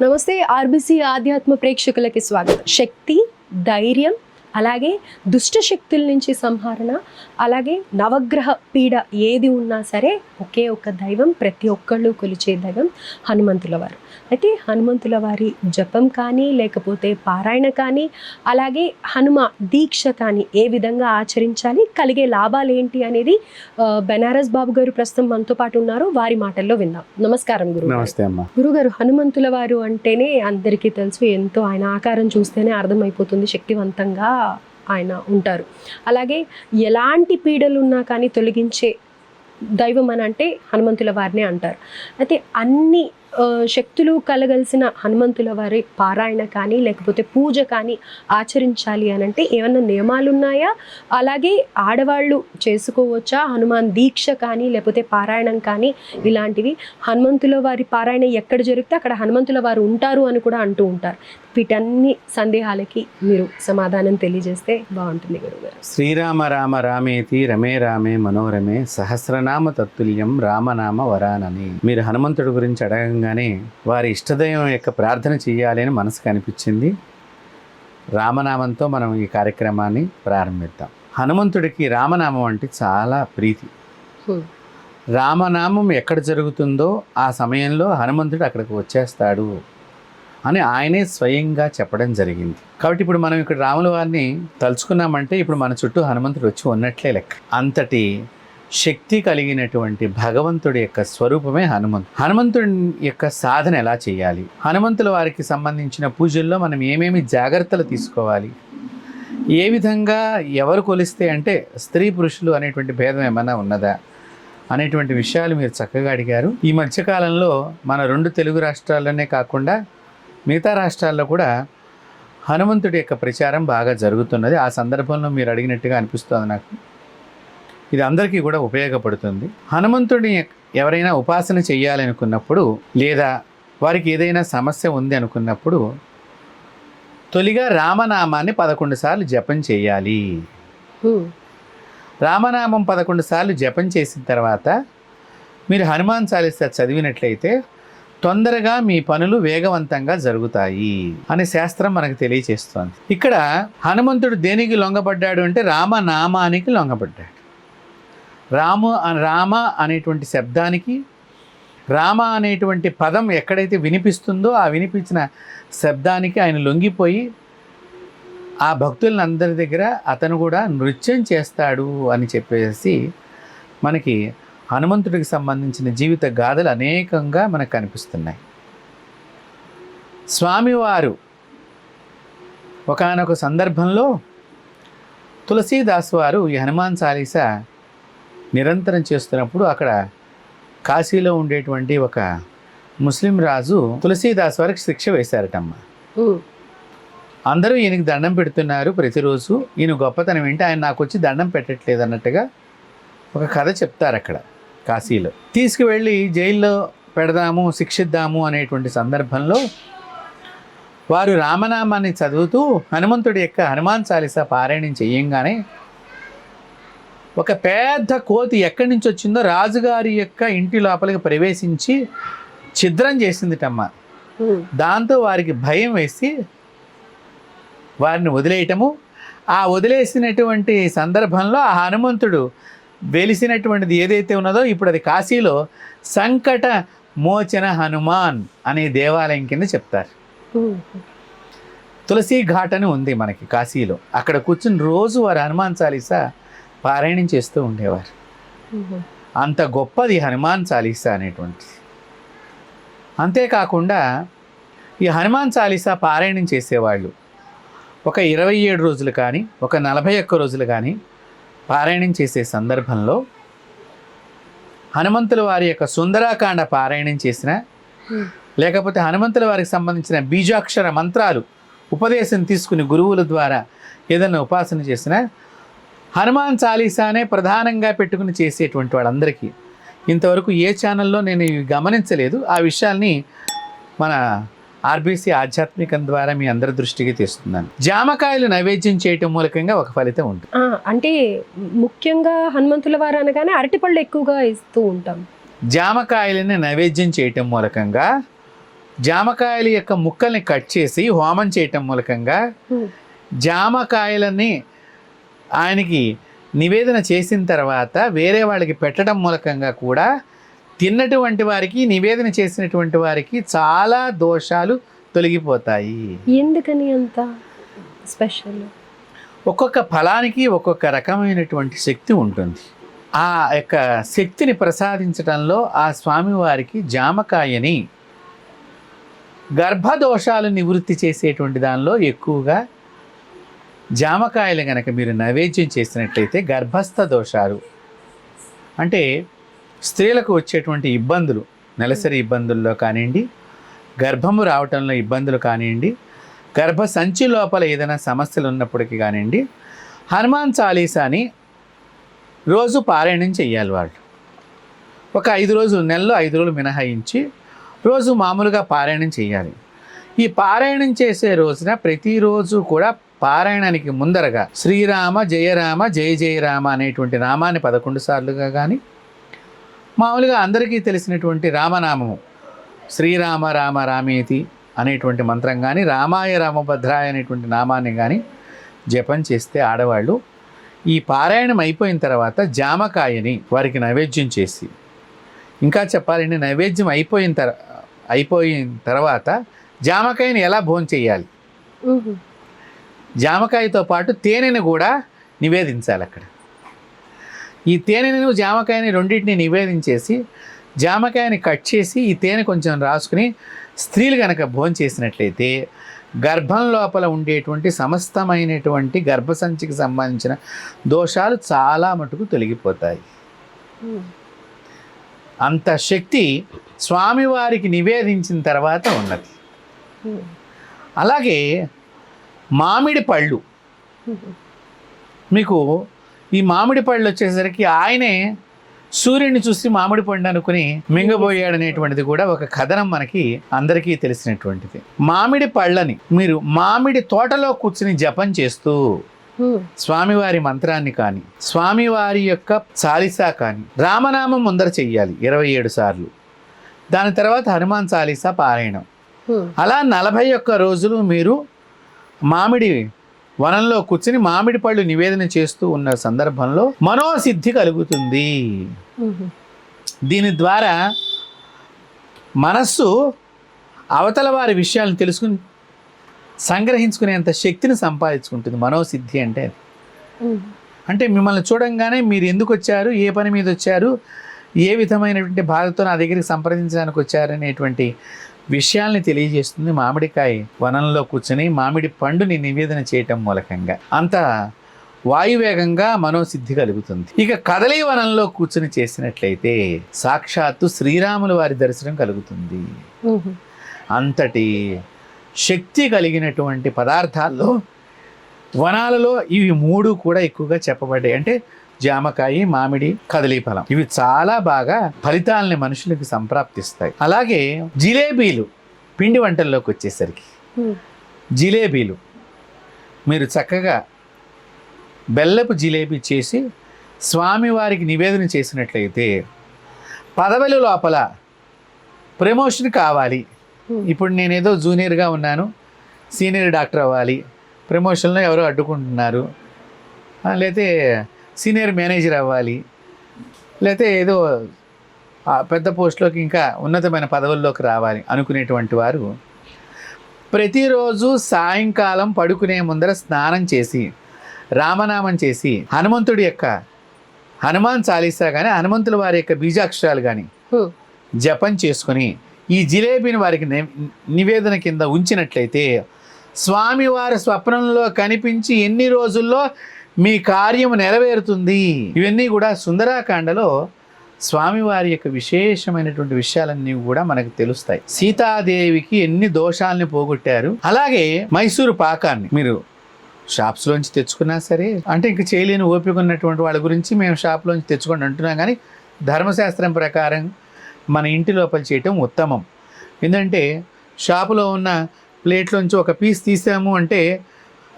నమస్తే ఆర్బీసీ ఆధ్యాత్మ ప్రేక్షకులకి స్వాగతం. శక్తి, ధైర్యం, అలాగే దుష్ట శక్తుల నుంచి సంహరణ, అలాగే నవగ్రహ పీడ ఏది ఉన్నా సరే ఒకే ఒక్క దైవం, ప్రతి ఒక్కళ్ళు కొలిచే దైవం హనుమంతుల వారు. అయితే హనుమంతుల వారి జపం కానీ, లేకపోతే పారాయణ కానీ, అలాగే హనుమ దీక్ష కానీ ఏ విధంగా ఆచరించాలి, కలిగే లాభాలు ఏంటి అనేది బెనారస్ బాబు గారు ప్రస్తుతం మనతో పాటు ఉన్నారు. వారి మాటల్లో విందాం. నమస్కారం గురువు. నమస్తే అమ్మా. గురుగారు, హనుమంతుల వారు అంటేనే అందరికీ తెలుసు, ఎంతో ఆయన ఆకారం చూస్తేనే అర్థమైపోతుంది శక్తివంతంగా ఆయన ఉంటారు. అలాగే ఎలాంటి పీడలు ఉన్నా కానీ తొలగించే దైవం అని అంటే హనుమంతుల వారినే అంటారు. అయితే అన్ని శక్తులు కలగలిసిన హనుమంతుల వారి పారాయణ కానీ, లేకపోతే పూజ కానీ ఆచరించాలి అని అంటే ఏమన్నా నియమాలు ఉన్నాయా? అలాగే ఆడవాళ్ళు చేసుకోవచ్చా? హనుమాన్ దీక్ష కానీ, లేకపోతే పారాయణం కానీ, ఇలాంటివి హనుమంతుల వారి పారాయణ ఎక్కడ జరిగితే అక్కడ హనుమంతుల వారు ఉంటారు అని కూడా అంటూ ఉంటారు. వీటన్ని సందేహాలకి మీరు సమాధానం తెలియజేస్తే బాగుంటుంది గురుగారు. శ్రీరామ రామ రామేతి రమే రామే మనోరమే సహస్రనామ తత్తుల్యం రామనామ వరానని. మీరు హనుమంతుడి గురించి అడగంగానే వారి ఇష్టదైవం యొక్క ప్రార్థన చేయాలి అని మనసుకు అనిపించింది. రామనామంతో మనం ఈ కార్యక్రమాన్ని ప్రారంభిద్దాం. హనుమంతుడికి రామనామం అంటే చాలా ప్రీతి. రామనామం ఎక్కడ జరుగుతుందో ఆ సమయంలో హనుమంతుడు అక్కడికి వచ్చేస్తాడు అని ఆయనే స్వయంగా చెప్పడం జరిగింది. కాబట్టి ఇప్పుడు మనం ఇక్కడ రాముల వారిని తలుచుకున్నామంటే ఇప్పుడు మన చుట్టూ హనుమంతుడు వచ్చి ఉన్నట్లే లెక్క. అంతటి శక్తి కలిగినటువంటి భగవంతుడి యొక్క స్వరూపమే హనుమంతుడు. హనుమంతుడి యొక్క సాధన ఎలా చేయాలి, హనుమంతుల వారికి సంబంధించిన పూజల్లో మనం ఏమేమి జాగ్రత్తలు తీసుకోవాలి, ఏ విధంగా ఎవరు కొలిస్తే అంటే స్త్రీ పురుషులు అనేటువంటి భేదం ఏమైనా ఉన్నదా అనేటువంటి విషయాలు మీరు చక్కగా అడిగారు. ఈ మధ్యకాలంలో మన 2 తెలుగు రాష్ట్రాల్లోనే కాకుండా మిగతా రాష్ట్రాల్లో కూడా హనుమంతుడి యొక్క ప్రచారం బాగా జరుగుతున్నది. ఆ సందర్భంలో మీరు అడిగినట్టుగా అనిపిస్తుంది నాకు. ఇది అందరికీ కూడా ఉపయోగపడుతుంది. హనుమంతుడిని ఎవరైనా ఉపాసన చేయాలనుకున్నప్పుడు, లేదా వారికి ఏదైనా సమస్య ఉంది అనుకున్నప్పుడు తొలిగా రామనామాన్ని 11 సార్లు జపం చేయాలి. రామనామం 11 సార్లు జపం చేసిన తర్వాత మీరు హనుమాన్ చాలీసా చదివినట్లయితే తొందరగా మీ పనులు వేగవంతంగా జరుగుతాయి అనే శాస్త్రం మనకు తెలియచేస్తోంది. ఇక్కడ హనుమంతుడు దేనికి లొంగబడ్డాడు అంటే రామనామానికి లొంగబడ్డాడు. రామ అనేటువంటి శబ్దానికి, రామ అనేటువంటి పదం ఎక్కడైతే వినిపిస్తుందో ఆ వినిపించిన శబ్దానికి ఆయన లొంగిపోయి ఆ భక్తులందరి దగ్గర అతను కూడా నృత్యం చేస్తాడు అని చెప్పేసి మనకి హనుమంతుడికి సంబంధించిన జీవిత గాథలు అనేకంగా మనకు కనిపిస్తున్నాయి. స్వామివారు ఒకానొక సందర్భంలో తులసీదాస్ వారు ఈ హనుమాన్ చాలీసా నిరంతరం చేస్తున్నప్పుడు అక్కడ కాశీలో ఉండేటువంటి ఒక ముస్లిం రాజు తులసీదాస్ వారికి శిక్ష వేశారటమ్మ. అందరూ ఈయనకి దండం పెడుతున్నారు ప్రతిరోజు. ఈయన గొప్పతనం ఏంటి, ఆయన నాకు వచ్చి దండం పెట్టట్లేదు అన్నట్టుగా ఒక కథ చెప్తారు అక్కడ కాశీలో. తీసుకువెళ్ళి జైల్లో పెడదాము, శిక్షిద్దాము అనేటువంటి సందర్భంలో వారు రామనామాన్ని చదువుతూ హనుమంతుడి యొక్క హనుమాన్ చాలీసా పారాయణం చేయంగానే ఒక పెద్ద కోతి ఎక్కడి నుంచి వచ్చిందో రాజుగారి యొక్క ఇంటి లోపలికి ప్రవేశించి ఛిద్రం చేసిందిటమ్మ. దాంతో వారికి భయం వేసి వారిని వదిలేయటము. ఆ వదిలేసినటువంటి సందర్భంలో ఆ హనుమంతుడు వెలిసినటువంటిది ఏదైతే ఉన్నదో ఇప్పుడు అది కాశీలో సంకట మోచన హనుమాన్ అనే దేవాలయం కింద చెప్తారు. తులసి ఘాట్ అని ఉంది మనకి కాశీలో. అక్కడ కూర్చుని రోజు వారు హనుమాన్ చాలీసా పారాయణం చేస్తూ ఉండేవారు. అంత గొప్పది హనుమాన్ చాలీసా అనేటువంటిది. అంతేకాకుండా ఈ హనుమాన్ చాలీసా పారాయణం చేసేవాళ్ళు ఒక 27 రోజులు కానీ, ఒక 41 రోజులు కానీ పారాయణం చేసే సందర్భంలో హనుమంతుల వారి యొక్క సుందరాకాండ పారాయణం చేసిన, లేకపోతే హనుమంతుల వారికి సంబంధించిన బీజాక్షర మంత్రాలు ఉపదేశం తీసుకుని గురువుల ద్వారా ఏదైనా ఉపాసన చేసిన, హనుమాన్ చాలీసానే ప్రధానంగా పెట్టుకుని చేసేటువంటి వాళ్ళందరికీ ఇంతవరకు ఏ ఛానల్లో నేను గమనించలేదు. ఆ విషయాల్ని మన ఆర్బీసీ ఆధ్యాత్మికం ద్వారా మీ అందరి దృష్టికి తెస్తున్నాను. జామకాయలు నైవేద్యం చేయటం మూలకంగా ఒక ఫలితం ఉంటుంది. అంటే ముఖ్యంగా హనుమంతుల వారు అనగానే అరటిపళ్ళు ఎక్కువగా ఇస్తూ ఉంటాం. జామకాయలని నైవేద్యం చేయటం మూలకంగా జామకాయల యొక్క ముక్కల్ని కట్ చేసి హోమం చేయటం మూలకంగా జామకాయలని ఆయనకి నివేదన చేసిన తర్వాత వేరే వాళ్ళకి పెట్టడం మూలకంగా కూడా తిన్నటువంటి వారికి, నివేదన చేసినటువంటి వారికి చాలా దోషాలు తొలగిపోతాయి. ఎందుకని అంత స్పెషల్? ఒక్కొక్క ఫలానికి ఒక్కొక్క రకమైనటువంటి శక్తి ఉంటుంది. ఆ యొక్క శక్తిని ప్రసాదించడంలో ఆ స్వామివారికి జామకాయని గర్భదోషాలు నివృత్తి చేసేటువంటి దానిలో ఎక్కువగా జామకాయలు కనుక మీరు నైవేద్యం చేసినట్లయితే గర్భస్థ దోషాలు అంటే స్త్రీలకు వచ్చేటువంటి ఇబ్బందులు, నెలసరి ఇబ్బందుల్లో కానివ్వండి, గర్భము రావటంలో ఇబ్బందులు కానివ్వండి, గర్భ సంచి లోపల ఏదైనా సమస్యలు ఉన్నప్పటికీ కానివ్వండి, హనుమాన్ చాలీసాని రోజు పారాయణం చెయ్యాలి వాళ్ళు. ఒక 5 రోజులు, నెలలో 5 రోజులు మినహాయించి రోజు మామూలుగా పారాయణం చేయాలి. ఈ పారాయణం చేసే రోజున ప్రతిరోజు కూడా పారాయణానికి ముందరగా శ్రీరామ జయరామ జయ జయరామ అనేటువంటి నామాన్ని 11 సార్లుగా కానీ, మామూలుగా అందరికీ తెలిసినటువంటి రామనామము శ్రీరామ రామ రామేతి అనేటువంటి మంత్రం కానీ, రామాయ రామభద్రాయ అనేటువంటి నామాన్ని కానీ జపం చేస్తే ఆడవాళ్ళు ఈ పారాయణం అయిపోయిన తర్వాత జామకాయని వారికి నైవేద్యం చేసి, ఇంకా చెప్పాలంటే నైవేద్యం అయిపోయిన తర్వాత జామకాయని ఎలా భోంచేయాలి, జామకాయతో పాటు తేనెను కూడా నివేదించాలి అక్కడ. ఈ తేనెను జామకాయని రెండింటిని నివేదించేసి జామకాయని కట్ చేసి ఈ తేనె కొంచెం రాసుకుని స్త్రీలు కనుక భోంచేసినట్లయితే గర్భం లోపల ఉండేటువంటి సమస్తమైనటువంటి గర్భసంచికి సంబంధించిన దోషాలు చాలా మటుకు తొలగిపోతాయి. అంత శక్తి స్వామివారికి నివేదించిన తర్వాత ఉన్నది. అలాగే మామిడి పళ్ళు, మీకు ఈ మామిడి పళ్ళు వచ్చేసరికి ఆయనే సూర్యుడిని చూసి మామిడి పండు అనుకుని మింగబోయాడనేటువంటిది కూడా ఒక కథనం మనకి అందరికీ తెలిసినటువంటిది. మామిడి పళ్ళని మీరు మామిడి తోటలో కూర్చుని జపం చేస్తూ స్వామివారి మంత్రాన్ని కానీ, స్వామివారి యొక్క చాలీసా కానీ, రామనామం ముందర చెయ్యాలి 27 సార్లు. దాని తర్వాత హనుమాన్ చాలీసా పారాయణం. అలా 41 రోజులు మీరు మామిడి వనంలో కూర్చుని మామిడి పళ్ళు నివేదన చేస్తూ ఉన్న సందర్భంలో మనోసిద్ధి కలుగుతుంది. దీని ద్వారా మనస్సు అవతల వారి విషయాలను తెలుసుకుని సంగ్రహించుకునేంత శక్తిని సంపాదించుకుంటుంది. మనోసిద్ధి అంటే మిమ్మల్ని చూడంగానే మీరు ఎందుకు వచ్చారు, ఏ పని మీద వచ్చారు, ఏ విధమైనటువంటి బాధతో నా దగ్గరికి సంప్రదించడానికి వచ్చారు అనేటువంటి విషయాల్ని తెలియజేస్తుంది మామిడికాయ వనంలో కూర్చొని మామిడి పండుని నివేదన చేయటం మూలకంగా. అంత వాయువేగంగా మనోసిద్ధి కలుగుతుంది. ఇక కదలీ వనంలో కూర్చొని చేసినట్లయితే సాక్షాత్తు శ్రీరాముల వారి దర్శనం కలుగుతుంది. అంతటి శక్తి కలిగినటువంటి పదార్థాల్లో వనాలలో ఇవి 3 కూడా ఎక్కువగా చెప్పబడ్డాయి. అంటే జామకాయ, మామిడి, కదలీఫలం ఇవి చాలా బాగా ఫలితాలని మనుషులకు సంప్రాప్తిస్తాయి. అలాగే జిలేబీలు, పిండి వంటల్లోకి వచ్చేసరికి జిలేబీలు మీరు చక్కగా బెల్లపు జిలేబీ చేసి స్వామివారికి నివేదన చేసినట్లయితే పదవుల లోపల ప్రమోషన్ కావాలి. ఇప్పుడు నేనేదో జూనియర్గా ఉన్నాను, సీనియర్ డాక్టర్ అవ్వాలి, ప్రమోషన్లో ఎవరో అడ్డుకుంటున్నారు, లేకపోతే సీనియర్ మేనేజర్ అవ్వాలి, లేకపోతే ఏదో పెద్ద పోస్టులోకి ఇంకా ఉన్నతమైన పదవుల్లోకి రావాలి అనుకునేటువంటి వారు ప్రతిరోజు సాయంకాలం పడుకునే ముందర స్నానం చేసి రామనామం చేసి హనుమంతుడి యొక్క హనుమాన్ చాలీసా కానీ, హనుమంతుల వారి యొక్క బీజాక్షరాలు కానీ జపం చేసుకొని ఈ జిలేబీని వారికి నివేదన కింద ఉంచినట్లయితే స్వామివారి స్వప్నంలో కనిపించి ఎన్ని రోజుల్లో మీ కార్యము నెరవేరుతుంది. ఇవన్నీ కూడా సుందరాకాండలో స్వామివారి యొక్క విశేషమైనటువంటి విషయాలన్నీ కూడా మనకు తెలుస్తాయి. సీతాదేవికి ఎన్ని దోషాలని పోగొట్టారు. అలాగే మైసూరు పాకాన్ని మీరు షాప్స్లోంచి తెచ్చుకున్నా సరే, అంటే ఇంక చేయలేని ఓపిక ఉన్నటువంటి వాళ్ళ గురించి మేము షాప్లోంచి తెచ్చుకోండి అంటున్నాం, కానీ ధర్మశాస్త్రం ప్రకారం మన ఇంటి లోపల చేయటం ఉత్తమం. ఎందుకంటే షాపులో ఉన్న ప్లేట్లోంచి ఒక పీస్ తీసాము అంటే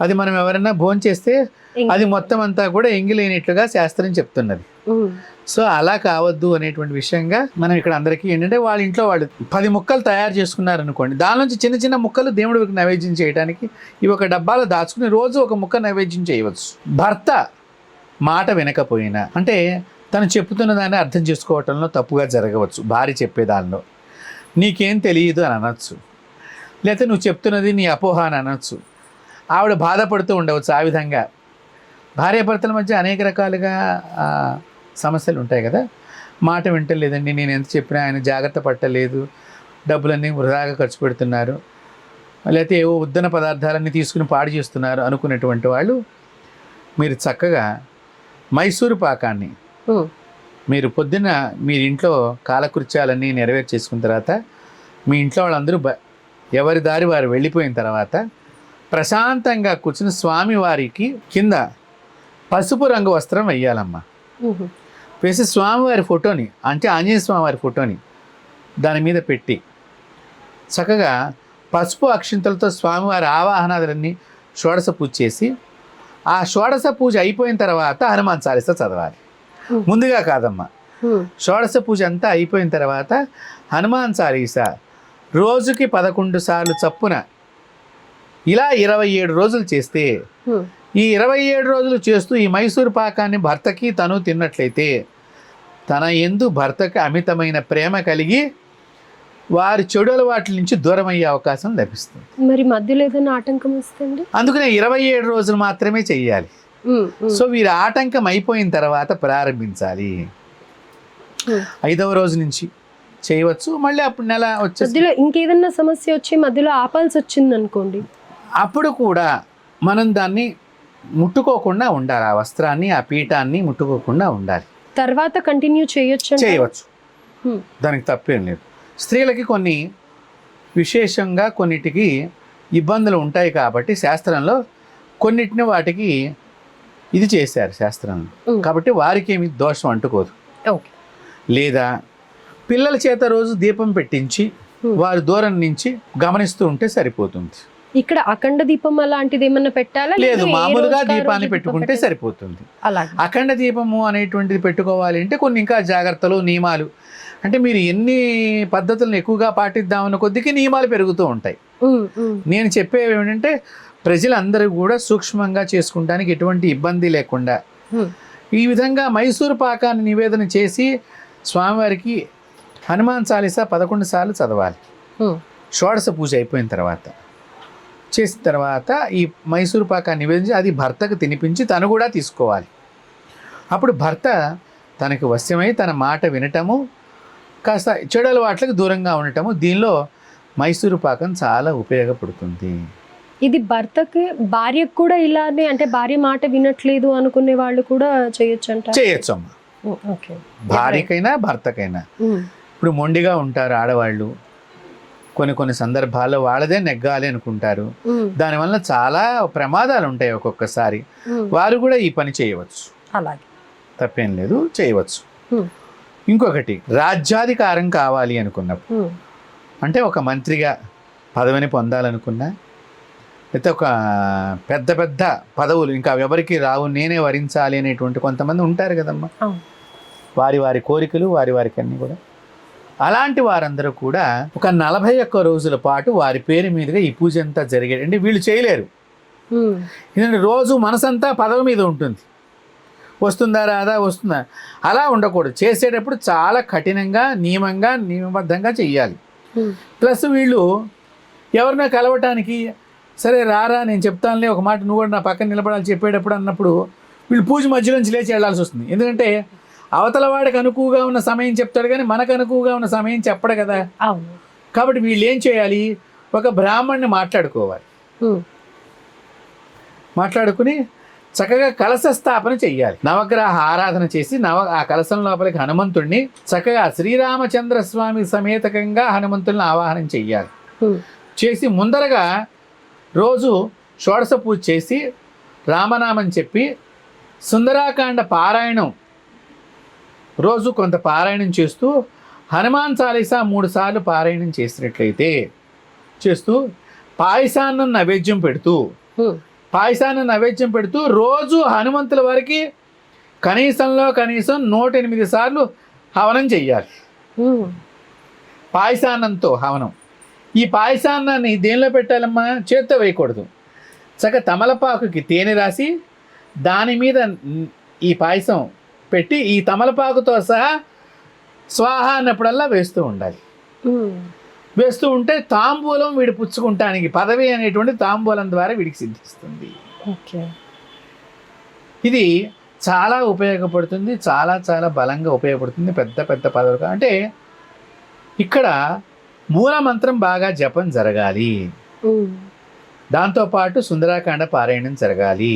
అది మనం ఎవరైనా భోంచేస్తే అది మొత్తం అంతా కూడా ఎంగిలేనట్లుగా శాస్త్రం చెప్తున్నది. సో అలా కావద్దు అనేటువంటి విషయంగా మనం ఇక్కడ అందరికీ ఏంటంటే వాళ్ళ ఇంట్లో వాళ్ళు 10 ముక్కలు తయారు చేసుకున్నారనుకోండి, దాని నుంచి చిన్న చిన్న ముక్కలు దేవుడికి నైవేద్యం చేయడానికి ఇవి ఒక డబ్బాలో దాచుకుని రోజు ఒక ముక్క నైవేద్యం చేయవచ్చు. భర్త మాట వినకపోయినా, అంటే తను చెప్తున్న దాన్ని అర్థం చేసుకోవటంలో తప్పుగా జరగవచ్చు, భార్య చెప్పేదానిలో నీకేం తెలియదు అని అనొచ్చు, లేకపోతే నువ్వు చెప్తున్నది నీ అపోహ అని అనొచ్చు. ఆవిడ బాధపడుతూ ఉండవచ్చు. ఆ విధంగా భార్యాభర్తల మధ్య అనేక రకాలుగా సమస్యలు ఉంటాయి కదా. మాట వింటలేదండి, నేను ఎంత చెప్పినా ఆయన జాగ్రత్త పట్టలేదు, డబ్బులన్నీ వృధాగా ఖర్చు పెడుతున్నారు, లేకపోతే ఏవో ఉద్దన పదార్థాలన్నీ తీసుకుని పాడు చేస్తున్నారు అనుకునేటువంటి వాళ్ళు మీరు చక్కగా మైసూరు పాకాన్ని మీరు పొద్దున్న మీరు ఇంట్లో కాలకృత్యాలన్నీ నెరవేర్చేసుకున్న తర్వాత మీ ఇంట్లో వాళ్ళందరూ ఎవరి దారి వారు వెళ్ళిపోయిన తర్వాత ప్రశాంతంగా కూర్చుని స్వామివారికి కింద పసుపు రంగు వస్త్రం వెయ్యాలమ్మా. వేసి స్వామివారి ఫోటోని, అంటే ఆంజనేయ స్వామివారి ఫోటోని దాని మీద పెట్టి చక్కగా పసుపు అక్షింతలతో స్వామివారి ఆవాహనాదులన్నీ షోడశ పూజ చేసి, ఆ షోడశ పూజ అయిపోయిన తర్వాత హనుమాన్ చాలీసా చదవాలి. ముందుగా కాదమ్మా, షోడశ పూజ అంతా అయిపోయిన తర్వాత హనుమాన్ చాలీసా రోజుకి 11 సార్లు చప్పున ఇలా 27 రోజులు చేస్తే, ఈ 27 రోజులు చేస్తూ ఈ మైసూరు పాకాన్ని భర్తకి తను తిన్నట్లయితే తన యందు భర్తకి అమితమైన ప్రేమ కలిగి వారి చెడు అలవాట్ల నుంచి దూరం అయ్యే అవకాశం లభిస్తుంది. మరి మధ్యలో ఏదైనా ఆటంకం వస్తుంది, అందుకనే 27 రోజులు మాత్రమే చెయ్యాలి. సో వీరి ఆటంకం అయిపోయిన తర్వాత ప్రారంభించాలి. 5వ రోజు నుంచి చేయవచ్చు. మళ్ళీ అప్పుడు నెల వచ్చే మధ్యలో ఇంకేదన్నా సమస్య వచ్చి మధ్యలో ఆపాల్సి వచ్చింది అనుకోండి, అప్పుడు కూడా మనం దాన్ని ముట్టుకోకుండా ఉండాలి. ఆ వస్త్రాన్ని, ఆ పీఠాన్ని ముట్టుకోకుండా ఉండాలి. తర్వాత కంటిన్యూ చేయొచ్చు. దానికి తప్పేం లేదు. స్త్రీలకి కొన్ని విశేషంగా కొన్నిటికి ఇబ్బందులు ఉంటాయి కాబట్టి శాస్త్రంలో కొన్నిటిని వాటికి ఇది చేశారు శాస్త్రంలో, కాబట్టి వారికి ఏమి దోషం అంటుకోదు. లేదా పిల్లల చేత రోజు దీపం పెట్టించి వారి దూరం నుంచి గమనిస్తూ ఉంటే సరిపోతుంది. ఇక్కడ అఖండ దీపం అలాంటిది ఏమన్నా పెట్టాలా? లేదు, మామూలుగా దీపాన్ని పెట్టుకుంటే సరిపోతుంది. అఖండ దీపము అనేటువంటిది పెట్టుకోవాలి అంటే కొన్ని ఇంకా జాగ్రత్తలు, నియమాలు, అంటే మీరు ఎన్ని పద్ధతులను ఎక్కువగా పాటిద్దామన్న కొద్దికి నియమాలు పెరుగుతూ ఉంటాయి. నేను చెప్పేవి ఏమిటంటే ప్రజలందరూ కూడా సూక్ష్మంగా చేసుకుంటానికి ఎటువంటి ఇబ్బంది లేకుండా ఈ విధంగా మైసూరు పాకాన్ని నివేదన చేసి స్వామివారికి హనుమాన్ చాలీసా 11 సార్లు చదవాలి. షోడశ పూజ అయిపోయిన తర్వాత చేసిన తర్వాత ఈ మైసూరు పాకాన్ని నివేదించి అది భర్తకు తినిపించి తను కూడా తీసుకోవాలి. అప్పుడు భర్త తనకు వశ్యమై తన మాట వినటము, కాస్త చెడు అలవాట్లకు దూరంగా ఉండటము, దీనిలో మైసూరు పాకం చాలా ఉపయోగపడుతుంది. ఇది భర్తకి భార్యకు కూడా ఇలానే, అంటే భార్య మాట వినట్లేదు అనుకునే వాళ్ళు కూడా చేయొచ్చు అంట? చేయొచ్చు అమ్మా, భార్యకైనా భర్తకైనా. ఇప్పుడు మొండిగా ఉంటారు ఆడవాళ్ళు, కొన్ని సందర్భాల్లో వాళ్ళదే నెగ్గాలి అనుకుంటారు, దానివల్ల చాలా ప్రమాదాలు ఉంటాయి ఒక్కొక్కసారి. వారు కూడా ఈ పని చేయవచ్చు, అలాగే తప్పేం లేదు, చేయవచ్చు. ఇంకొకటి, రాజ్యాధికారం కావాలి అనుకున్నప్పుడు, అంటే ఒక మంత్రిగా పదవిని పొందాలనుకున్నా, లేకపోతే ఒక పెద్ద పెద్ద పదవులు ఇంకా ఎవరికి రావు, నేనే వరించాలి అనేటువంటి కొంతమంది ఉంటారు కదమ్మా, వారి వారి కోరికలు వారికి అన్నీ కూడా. అలాంటి వారందరూ కూడా ఒక 41 రోజుల పాటు వారి పేరు మీదుగా ఈ పూజ అంతా జరిగేది. అంటే వీళ్ళు చేయలేరు, ఎందుకంటే రోజు మనసంతా పదవి మీద ఉంటుంది, వస్తుందా రాదా వస్తుందా, అలా ఉండకూడదు. చేసేటప్పుడు చాలా కఠినంగా నియమబద్ధంగా చెయ్యాలి. ప్లస్ వీళ్ళు ఎవరినో కలవటానికి సరే రారా నేను చెప్తానులే ఒక మాట, నువ్వు కూడా నా పక్కన నిలబడాలి చెప్పేటప్పుడు అన్నప్పుడు వీళ్ళు పూజ మధ్యలోంచి లేచి వెళ్ళాల్సి వస్తుంది. ఎందుకంటే అవతల వాడికి అనుకువగా ఉన్న సమయం చెప్తాడు కానీ మనకు అనుకువగా ఉన్న సమయం చెప్పడు కదా. కాబట్టి వీళ్ళు ఏం చేయాలి, ఒక బ్రాహ్మణ్ణి మాట్లాడుకుని చక్కగా కలశ స్థాపన చెయ్యాలి. నవగ్రహ ఆరాధన చేసి ఆ కలశం లోపలికి హనుమంతుడిని చక్కగా శ్రీరామచంద్ర స్వామి సమేతకంగా హనుమంతుడిని ఆవాహనం చెయ్యాలి. చేసి ముందరగా రోజు షోడశ పూజ చేసి రామనామం చెప్పి సుందరాకాండ పారాయణం రోజు కొంత పారాయణం చేస్తూ హనుమాన్ చాలీసా 3 సార్లు పారాయణం చేసినట్లయితే చేస్తూ పాయసాన్ని నైవేద్యం పెడుతూ రోజు హనుమంతుల వారికి కనీసంలో కనీసం 108 సార్లు హవనం చెయ్యాలి. పాయసాన్నంతో హవనం. ఈ పాయసాన్నాన్ని దేనిలో పెట్టాలమ్మా? చేత్తో వేయకూడదు. చక్క తమలపాకుకి తేనె రాసి దాని మీద ఈ పాయసం పెట్టి ఈ తమలపాకుతో సహా స్వాహ అన్నప్పుడల్లా వేస్తూ ఉండాలి. వేస్తూ ఉంటే తాంబూలం వీడు పుచ్చుకుంటానికి పదవి అనేటువంటి తాంబూలం ద్వారా వీడికి సిద్ధిస్తుంది. ఇది చాలా ఉపయోగపడుతుంది, చాలా చాలా బలంగా ఉపయోగపడుతుంది పెద్ద పెద్ద పదవులు. అంటే ఇక్కడ మూల మంత్రం బాగా జపం జరగాలి, దాంతోపాటు సుందరాకాండ పారాయణం జరగాలి,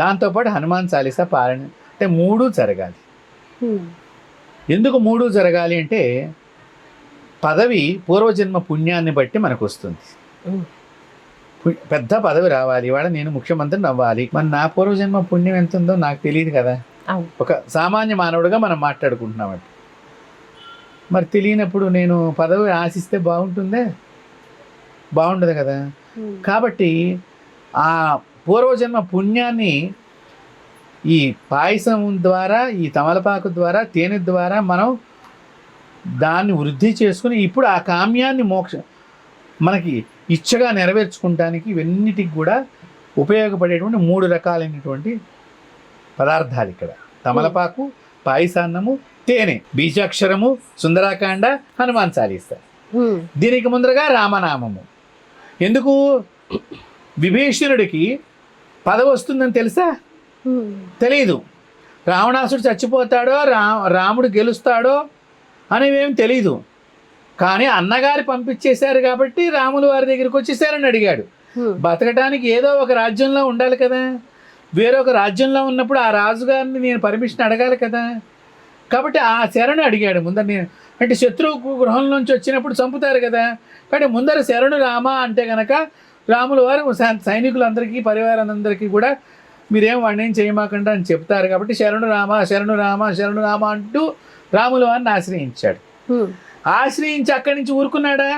దాంతోపాటు హనుమాన్ చాలీసా పారాయణం, అంటే 3 జరగాలి. ఎందుకు 3 జరగాలి అంటే పదవి పూర్వజన్మ పుణ్యాన్ని బట్టి మనకు వస్తుంది. పెద్ద పదవి రావాలి, ఇవాళ నేను ముఖ్యమంత్రిని అవ్వాలి, మరి నా పూర్వజన్మ పుణ్యం ఎంత ఉందో నాకు తెలియదు కదా. ఒక సామాన్య మానవుడిగా మనం మాట్లాడుకుంటున్నామంటే మరి తెలియనప్పుడు నేను పదవి ఆశిస్తే బాగుంటుందే? బాగుండదు కదా. కాబట్టి ఆ పూర్వజన్మ పుణ్యాన్ని ఈ పాయసం ద్వారా, ఈ తమలపాకు ద్వారా, తేనె ద్వారా మనం దాన్ని వృద్ధి చేసుకుని ఇప్పుడు ఆ కామ్యాన్ని మనకి ఇచ్చగా నెరవేర్చుకుంటానికి ఇవన్నిటికి కూడా ఉపయోగపడేటువంటి 3 రకాలైనటువంటి పదార్థాలు ఇక్కడ. తమలపాకు, పాయసాన్నము, తేనె, బీజాక్షరము, సుందరాకాండ, హనుమాన్ చాలీసా. దీనికి ముందరగా రామనామము. ఎందుకు? విభీషణుడికి పదవి వస్తుందని తెలుసా? తెలీదు. రావణాసుడు చచ్చిపోతాడో రాముడు గెలుస్తాడో అనేవేం తెలీదు. కానీ అన్నగారు పంపించేశారు కాబట్టి రాములు వారి దగ్గరికి వచ్చేసారని అడిగాడు. బతకటానికి ఏదో ఒక రాజ్యంలో ఉండాలి కదా. వేరొక రాజ్యంలో ఉన్నప్పుడు ఆ రాజుగారిని నేను పర్మిషన్ అడగాలి కదా. కాబట్టి ఆ శరణు అడిగాడు ముందర. నేను అంటే శత్రువు గృహం నుంచి వచ్చినప్పుడు చంపుతారు కదా. కాబట్టి ముందర శరణు రామ అంటే కనుక రాములు వారు సైనికులందరికీ పరివారాలందరికీ కూడా మీరేం వాడిని ఏం చేయమాకండి అని చెప్తారు. కాబట్టి శరణు రామ, శరణు రామ, శరణు రామ అంటూ రాములు వారిని ఆశ్రయించాడు. ఆశ్రయించి అక్కడి నుంచి ఊరుకున్నాడా?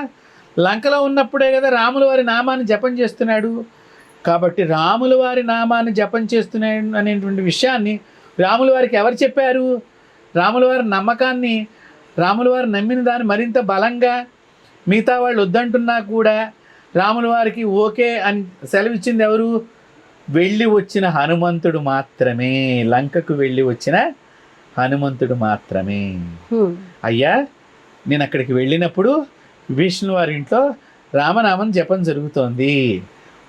లంకలో ఉన్నప్పుడే కదా రాముల వారి నామాన్ని జపం చేస్తున్నాడు. కాబట్టి రాముల వారి నామాన్ని జపం చేస్తున్నాడు అనేటువంటి విషయాన్ని రాముల వారికి ఎవరు చెప్పారు? రాముల వారి నమ్మకాన్ని, రాముల వారు నమ్మిన దాన్ని మరింత బలంగా మిగతా వాళ్ళు వద్దంటున్నా కూడా రాముల వారికి ఓకే అని సెలవిచ్చింది ఎవరు? వెళ్ళి వచ్చిన హనుమంతుడు మాత్రమే. లంకకు వెళ్ళి వచ్చిన హనుమంతుడు మాత్రమే. అయ్యా, నేను అక్కడికి వెళ్ళినప్పుడు విష్ణు వారి ఇంట్లో రామనామం జపం జరుగుతోంది,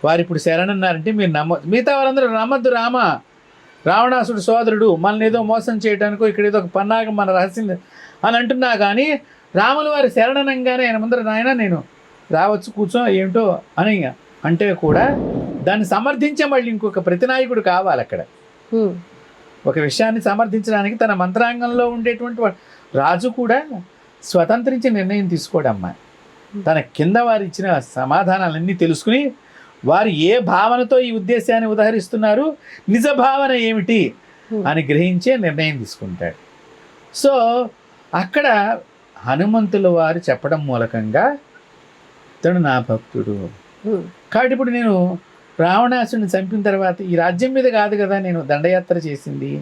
వారు ఇప్పుడు శరణన్నారంటే మీరు మిగతా వారందరూ నమ్మద్దు. రావణాసుడు సోదరుడు, మనల్ని ఏదో మోసం చేయడానికో ఇక్కడ ఏదో ఒక పన్నాగం మన రహస్యం అని అంటున్నా కానీ రాముల వారి శరణనంగానే ఆయన ముందర నాయన నేను రావచ్చు కూర్చో ఏమిటో అని అంటే కూడా దాన్ని సమర్థించే మళ్ళీ ఇంకొక ప్రతినాయకుడు కావాలి అక్కడ. ఒక విషయాన్ని సమర్థించడానికి తన మంత్రాంగంలో ఉండేటువంటి రాజు కూడా స్వతంత్రించి నిర్ణయం తీసుకోడమ్మా. తన కింద వారు ఇచ్చిన సమాధానాలన్నీ తెలుసుకుని వారు ఏ భావనతో ఈ ఉద్దేశాన్ని ఉదహరిస్తున్నారు, నిజ భావన ఏమిటి అని గ్రహించే నిర్ణయం తీసుకుంటాడు. సో అక్కడ హనుమంతుల వారు చెప్పడం మూలకంగా ఇతడు నా భక్తుడు. కాబట్టి ఇప్పుడు నేను రావణాసుడిని చంపిన తర్వాత ఈ రాజ్యం మీద కాదు కదా నేను దండయాత్ర చేసింది,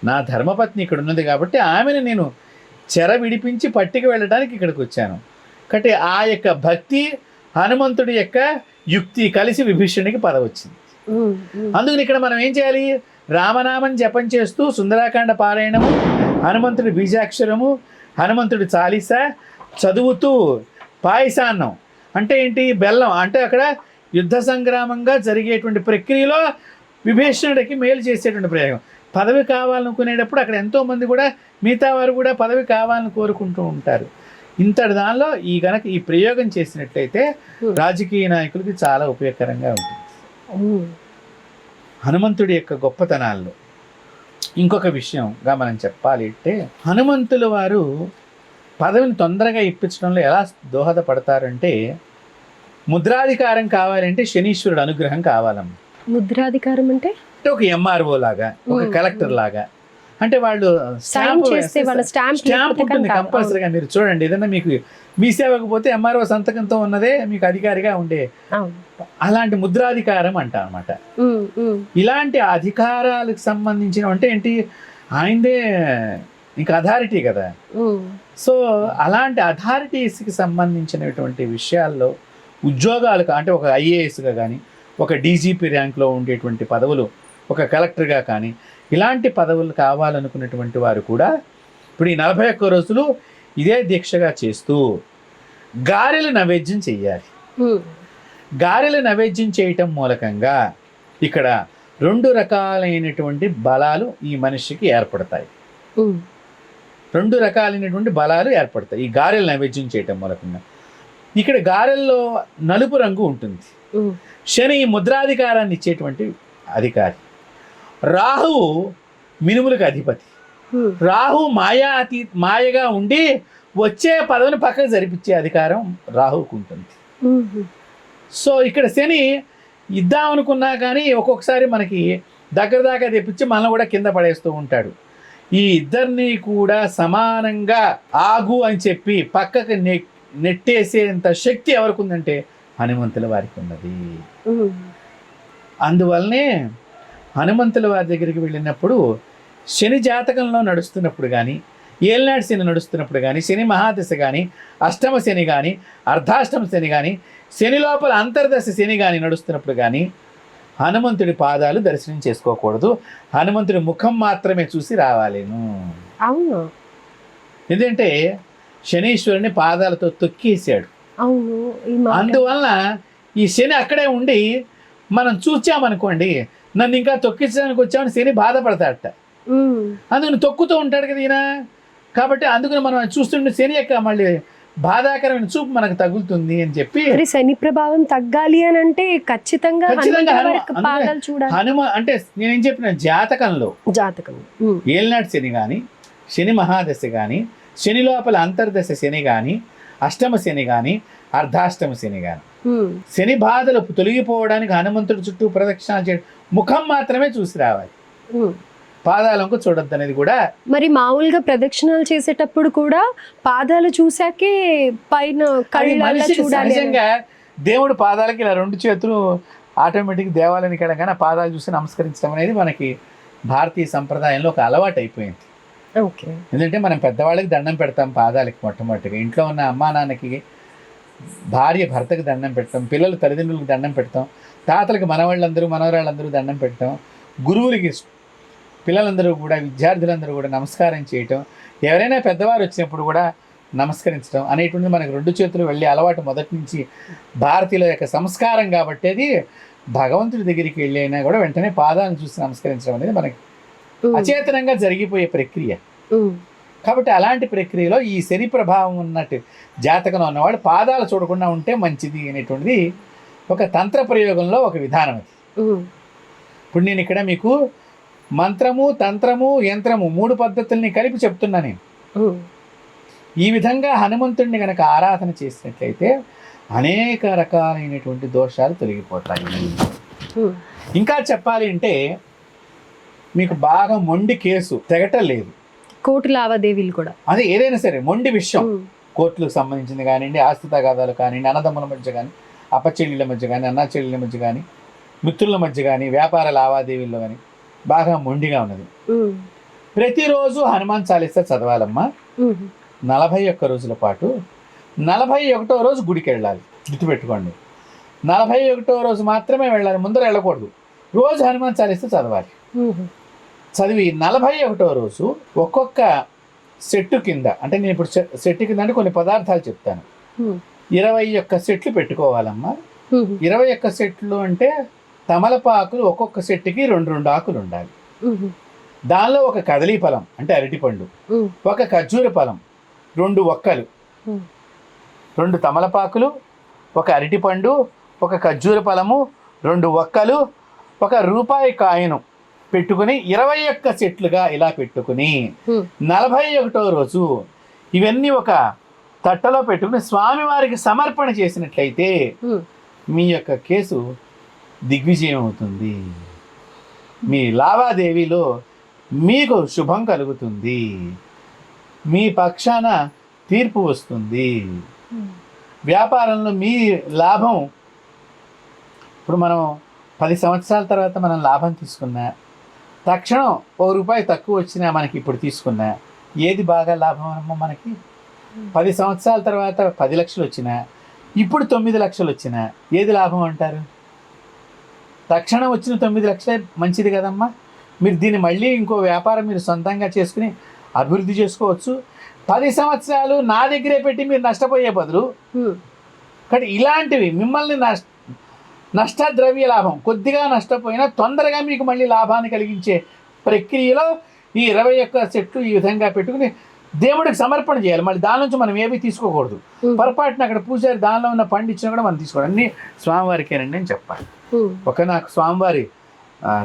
నా ధర్మపత్ని ఇక్కడ ఉన్నది కాబట్టి ఆమెను నేను చెర విడిపించి పట్టికి వెళ్ళడానికి ఇక్కడికి వచ్చాను. కాబట్టి ఆ యొక్క భక్తి, హనుమంతుడి యొక్క యుక్తి కలిసి విభీషణుడికి పదవి వచ్చింది. అందుకని ఇక్కడ మనం ఏం చేయాలి? రామనామం జపం చేస్తూ సుందరాకాండ పారాయణము, హనుమంతుడి బీజాక్షరము, హనుమంతుడి చాలీసా చదువుతూ పాయసాన్నం అంటే ఏంటి? బెల్లం. అంటే అక్కడ యుద్ధ సంగ్రామంగా జరిగేటువంటి ప్రక్రియలో విభీషణుడికి మేలు చేసేటువంటి ప్రయోగం. పదవి కావాలనుకునేటప్పుడు అక్కడ ఎంతోమంది కూడా మిగతా వారు కూడా పదవి కావాలని కోరుకుంటూ ఉంటారు. ఇంతటి దానిలో ఈ ప్రయోగం చేసినట్లయితే రాజకీయ నాయకులకి చాలా ఉపయోగకరంగా ఉంటుంది. హనుమంతుడి యొక్క గొప్పతనాల్లో ఇంకొక విషయంగా మనం చెప్పాలి అంటే, హనుమంతుల వారు పదవిని తొందరగా ఇప్పించడంలో ఎలా దోహదపడతారంటే, ముద్రాధికారం కావాలంటే శనీశ్వరుడు అనుగ్రహం కావాలమ్మ. ముద్రాధికారం అంటే ఒక ఎంఆర్ఓ లాగా, ఒక కలెక్టర్ లాగా. అంటే వాళ్ళు స్టాంప్ ఉంటుంది కంపల్సరీగా. మీరు చూడండి, ఏదన్నా మీకు మీ సేవకపోతే ఎంఆర్ఓ సంతకంతో ఉన్నదే మీకు అధికారిగా ఉండే, అలాంటి ముద్రాధికారం అంట అన్నమాట. ఇలాంటి అధికారాలకు సంబంధించిన అంటే ఏంటి? ఆయనదే ఇంకా అథారిటీ కదా. ఉమ్, సో అలాంటి అథారిటీస్కి సంబంధించినటువంటి విషయాల్లో ఉద్యోగాలు అంటే ఒక ఐఏఎస్గా కానీ, ఒక డీజీపీ ర్యాంక్లో ఉండేటువంటి పదవులు, ఒక కలెక్టర్గా కానీ, ఇలాంటి పదవులు కావాలనుకున్నటువంటి వారు కూడా ఇప్పుడు ఈ 41 రోజులు ఇదే దీక్షగా చేస్తూ గారెలు నైవేద్యం చెయ్యాలి. ఉమ్, గారెలు నైవేద్యం చేయటం మూలకంగా ఇక్కడ 2 రకాలైనటువంటి బలాలు ఈ మనిషికి ఏర్పడతాయి. ఉమ్, 2 రకాలైనటువంటి బలాలు ఏర్పడతాయి ఈ గారెలు నైవేద్యం చేయటం మూలకంగా. ఇక్కడ గారెల్లో నలుపు రంగు ఉంటుంది. ఉమ్, శని ముద్రాధికారాన్ని ఇచ్చేటువంటి అధికారి. రాహువు మినుములకు అధిపతి. ఉమ్, రాహు మాయగా ఉండి వచ్చే పదవిని పక్కకు జరిపించే అధికారం రాహువుకు ఉంటుంది. ఉమ్, సో ఇక్కడ శని ఇద్దామనుకున్నా కానీ ఒక్కొక్కసారి మనకి దగ్గర దాకా తెప్పించి మనల్ని కూడా కింద పడేస్తూ ఉంటాడు. ఈ ఇద్దరిని కూడా సమానంగా ఆగు అని చెప్పి పక్కకు నెట్టేసేంత శక్తి ఎవరికి ఉందంటే హనుమంతుల వారికి ఉన్నది. ఉమ్, అందువల్లనే హనుమంతుల వారి దగ్గరికి వెళ్ళినప్పుడు శని జాతకంలో నడుస్తున్నప్పుడు కానీ, ఏలినాడు శని నడుస్తున్నప్పుడు కానీ, శని మహాదశ కానీ, అష్టమ శని కానీ, అర్ధాష్టమ శని కానీ, శని లోపల అంతర్దశ శని కానీ నడుస్తున్నప్పుడు కానీ హనుమంతుడి పాదాలు దర్శనం చేసుకోకూడదు. హనుమంతుడి ముఖం మాత్రమే చూసి రావాలేను. అవును ఎందుకంటే శనీశ్వరుని పాదాలతో తొక్కేశాడు. అవును ఈ మాట. అందువలన ఈ శని అక్కడే ఉండి మనం చూచామనుకోండి, నన్ను ఇంకా తొక్కించడానికి వచ్చామని శని బాధపడతాడట. ఉమ్, అందుకని తొక్కుతూ ఉంటాడు కదా ఈయన. కాబట్టి అందుకని మనం చూస్తుంటే శని యొక్క మళ్ళీ బాధాకరమైన చూపు మనకు తగులుతుంది అని చెప్పి మరి శని ప్రభావం తగ్గాలి అని అంటే ఖచ్చితంగా ఖచ్చితంగా హనుమంతుడి వారి పాదాలు చూడాలి. అంటే నేనేం చెప్పిన జాతకంలో జాతకం. ఉమ్, ఏలినాటి శని కానీ, శని మహాదశ కానీ, శని లోపల అంతర్దశ శని కానీ, అష్టమ శని కానీ, అర్ధాష్టమ శని కానీ, ఉమ్, శని బాధలు తొలగిపోవడానికి హనుమంతుడి చుట్టూ ప్రదక్షిణాలు చేయడం, ముఖం మాత్రమే చూసి రావాలి, ఉమ్. పాదాలకు చూడొద్దు అనేది కూడా. మరి మామూలుగా ప్రదక్షిణాలు చేసేటప్పుడు కూడా పాదాలు చూసాకే పైన అది కళ్ళ మనిషికి చూడాలి అని. సహజంగా దేవుడు పాదాలకి ఇలా 2 చేతులు ఆటోమేటిక్ దేవాలయానికి వెళ్ళగానే ఆ పాదాలు చూసి నమస్కరించడం అనేది మనకి భారతీయ సంప్రదాయంలో ఒక అలవాటు అయిపోయింది. ఓకే. ఎందుకంటే మనం పెద్దవాళ్ళకి దండం పెడతాం పాదాలకి మొట్టమొదటిగా. ఇంట్లో ఉన్న అమ్మా నాన్నకి, భార్య భర్తకి దండం పెడతాం, పిల్లలు తల్లిదండ్రులకు దండం పెడతాం, తాతలకు మనవాళ్ళందరూ మనవరాళ్ళందరూ దండం పెడతాం, గురువులకి పిల్లలందరూ కూడా, విద్యార్థులందరూ కూడా నమస్కారం చేయటం, ఎవరైనా పెద్దవారు వచ్చినప్పుడు కూడా నమస్కరించడం అనేటువంటిది మనకు 2 చేతులు వెళ్ళే అలవాటు మొదటి నుంచి భారతీయుల యొక్క సంస్కారం. కాబట్టి అది భగవంతుడి దగ్గరికి వెళ్ళి అయినా కూడా వెంటనే పాదాలను చూసి నమస్కరించడం అనేది మనకి అచేతనంగా జరిగిపోయే ప్రక్రియ. కాబట్టి అలాంటి ప్రక్రియలో ఈ శని ప్రభావం ఉన్నట్టు జాతకంలో ఉన్నవాడు పాదాలు చూడకుండా ఉంటే మంచిది అనేటువంటిది ఒక తంత్ర ప్రయోగంలో ఒక విధానం అది. ఇప్పుడు నేను ఇక్కడ మీకు మంత్రము, తంత్రము, యంత్రము 3 పద్ధతుల్ని కలిపి చెప్తున్నా నేను. ఈ విధంగా హనుమంతుడిని కనుక ఆరాధన చేసినట్లయితే అనేక రకాలైనటువంటి దోషాలు తొలగిపోతాయి. ఇంకా చెప్పాలి అంటే మీకు బాగా మొండి కేసు తెగటలేదు, కోర్టు లావాదేవీలు కూడా, అది ఏదైనా సరే మొండి విషయం, కోర్టులకు సంబంధించింది కానివ్వండి, ఆస్తి తగాదాలు కానివ్వండి, అన్నదమ్ముల మధ్య కానీ, అప్పచెల్లెళ్ళ మధ్య కానీ, అన్నా చెల్లెళ్ళ మధ్య కానీ, మిత్రుల మధ్య కానీ, వ్యాపార లావాదేవీల్లో కానీ బాగా మొండిగా ఉన్నది. ప్రతిరోజు హనుమాన్ చాలీసా చదవాలమ్మా. 41 రోజుల పాటు. 41వ రోజు గుడికి వెళ్ళాలి, గుర్తుపెట్టుకోండి. 41వ రోజు మాత్రమే వెళ్ళాలి, ముందర వెళ్ళకూడదు. రోజు హనుమాన్ చాలీసా చదవాలి. చదివి 41వ రోజు ఒక్కొక్క సెట్టు కింద, అంటే నేను ఇప్పుడు సెట్టు కింద అంటే కొన్ని పదార్థాలు చెప్తాను, 21 సెట్లు పెట్టుకోవాలమ్మా. 21 సెట్లు అంటే తమలపాకులు ఒక్కొక్క సెట్టుకి 2 ఆకులు ఉండాలి. దానిలో ఒక కదలీ ఫలం అంటే అరటిపండు, ఒక ఖర్జూర ఫలం, 2 ఒక్కలు, 2 తమలపాకులు, ఒక అరటిపండు, ఒక ఖర్జూర ఫలము, 2 ఒక్కలు, ఒక రూపాయి కాయిను పెట్టుకుని 21 సెట్లుగా ఇలా పెట్టుకుని 41వ రోజు ఇవన్నీ ఒక తట్టలో పెట్టుకుని స్వామివారికి సమర్పణ చేసినట్లయితే మీ యొక్క కేసు దిగ్విజయం అవుతుంది. మీ లావాదేవీలో మీకు శుభం కలుగుతుంది, మీ పక్షాన తీర్పు వస్తుంది, వ్యాపారంలో మీ లాభం. ఇప్పుడు మనం 10 సంవత్సరాల తర్వాత మనం లాభం తీసుకున్నా తక్షణం ₹1 తక్కువ వచ్చినా మనకి ఇప్పుడు తీసుకున్నా ఏది బాగా లాభం అమ్మా మనకి? 10 సంవత్సరాల తర్వాత 10 లక్షలు వచ్చినా ఇప్పుడు 9 లక్షలు వచ్చినా ఏది లాభం అంటారు? తక్షణం వచ్చిన 9 లక్షలే మంచిది కదమ్మా. మీరు దీన్ని మళ్ళీ ఇంకో వ్యాపారం మీరు సొంతంగా చేసుకుని అభివృద్ధి చేసుకోవచ్చు. 10 సంవత్సరాలు నా దగ్గరే పెట్టి మీరు నష్టపోయే బదులు కానీ ఇలాంటివి మిమ్మల్ని నష్టద్రవ్య లాభం కొద్దిగా నష్టపోయినా తొందరగా మీకు మళ్ళీ లాభాన్ని కలిగించే ప్రక్రియలో ఈ 21 సెట్లు ఈ విధంగా పెట్టుకుని దేవుడికి సమర్పణ చేయాలి. మళ్ళీ దాని నుంచి మనం ఏమీ తీసుకోకూడదు. పొరపాటున అక్కడ పూజారి దానిలో ఉన్న పండు ఇచ్చినా కూడా మనం తీసుకోవాలి. అన్నీ స్వామివారికేనండి అని చెప్పాలి. నాకు స్వామివారి